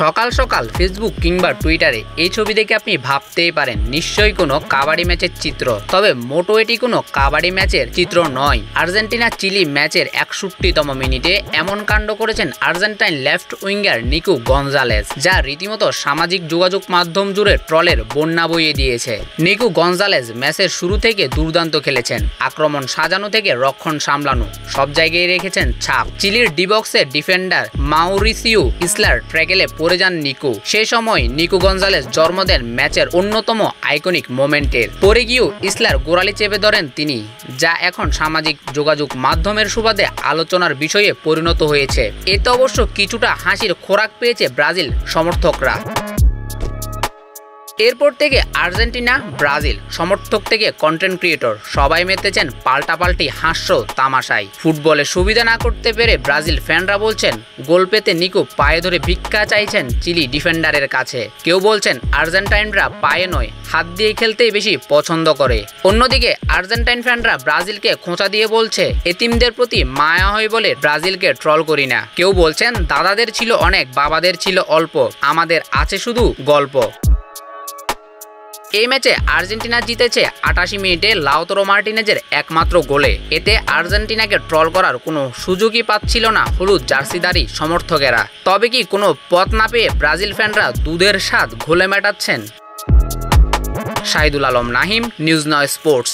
সকাল সকাল ফেসবুক কিংবা টুইটারে এই ছবি দেখে আপনি ভাবতেই পারেন নিশ্চয়ই কোনো কাবাডি ম্যাচের চিত্র। তবে মোটো এটি কোনো কাবাডি ম্যাচের চিত্র নয়। আর্জেন্টিনা চিলি ম্যাচের ৬১তম মিনিটে এমন কাণ্ড করেছেন Argentine left winger Nicco Gonzalez, যা রীতিমতো সামাজিক যোগাযোগ মাধ্যম জুড়ে ট্রলের বন্যা বইয়ে দিয়েছে। নিকো গঞ্জালেজ ম্যাচের শুরু থেকে দুর্দান্ত খেলেছেন। আক্রমণ সাজানো থেকে রক্ষণ সামলানো সব জায়গায় রেখেছেন ছাপ। চিলির ডিবক্সের ডিফেন্ডার মাউরিসিও ইসলার ট্র্যাকেলে পড়ে যান নিকো। সেই সময় নিকো গঞ্জালেজ জন্ম দেন ম্যাচের অন্যতম আইকনিক মোমেন্টের। পরে গিয়েও ইসলার গোড়ালি চেপে ধরেন তিনি, যা এখন সামাজিক যোগাযোগ মাধ্যমের সুবাদে আলোচনার বিষয়ে পরিণত হয়েছে। এতে অবশ্য কিছুটা হাসির খোরাক পেয়েছে ব্রাজিল সমর্থকরা। এরপর থেকে আর্জেন্টিনা ব্রাজিল সমর্থক থেকে কন্টেন্ট ক্রিয়েটর সবাই মেতেছেন পাল্টাপাল্টি হাস্য তামাশায়। ফুটবলে সুবিধা না করতে পেরে ব্রাজিল ফ্যানরা বলছেন গোল পেতে নিকো পায়ে ধরে ভিক্ষা চাইছেন চিলি ডিফেন্ডারের কাছে। কেউ বলছেন আর্জেন্টাইনরা পায়ে নয় হাত দিয়ে খেলতেই বেশি পছন্দ করে। অন্যদিকে আর্জেন্টাইন ফ্যানরা ব্রাজিলকে খোঁচা দিয়ে বলছে এতিমদের প্রতি মায়া হয় বলে ব্রাজিলকে ট্রল করি না। কেউ বলছেন দাদাদের ছিল অনেক, বাবাদের ছিল অল্প, আমাদের আছে শুধু গল্প। এই ম্যাচে আর্জেন্টিনা জিতেছে ৮৮ মিনিটে লাউতারো মার্টিনেজের একমাত্র গোলে। এতে আর্জেন্টিনাকে ট্রল করার কোনো সুযোগই পাচ্ছিল না হলুদ জার্সিধারী সমর্থকেরা। তবে কি কোনো পথ না পেয়ে ব্রাজিল ফ্যানরা দুধের স্বাদ ঘোলে মেটাচ্ছেন? Shahidul Alam Nahim, News Now sports.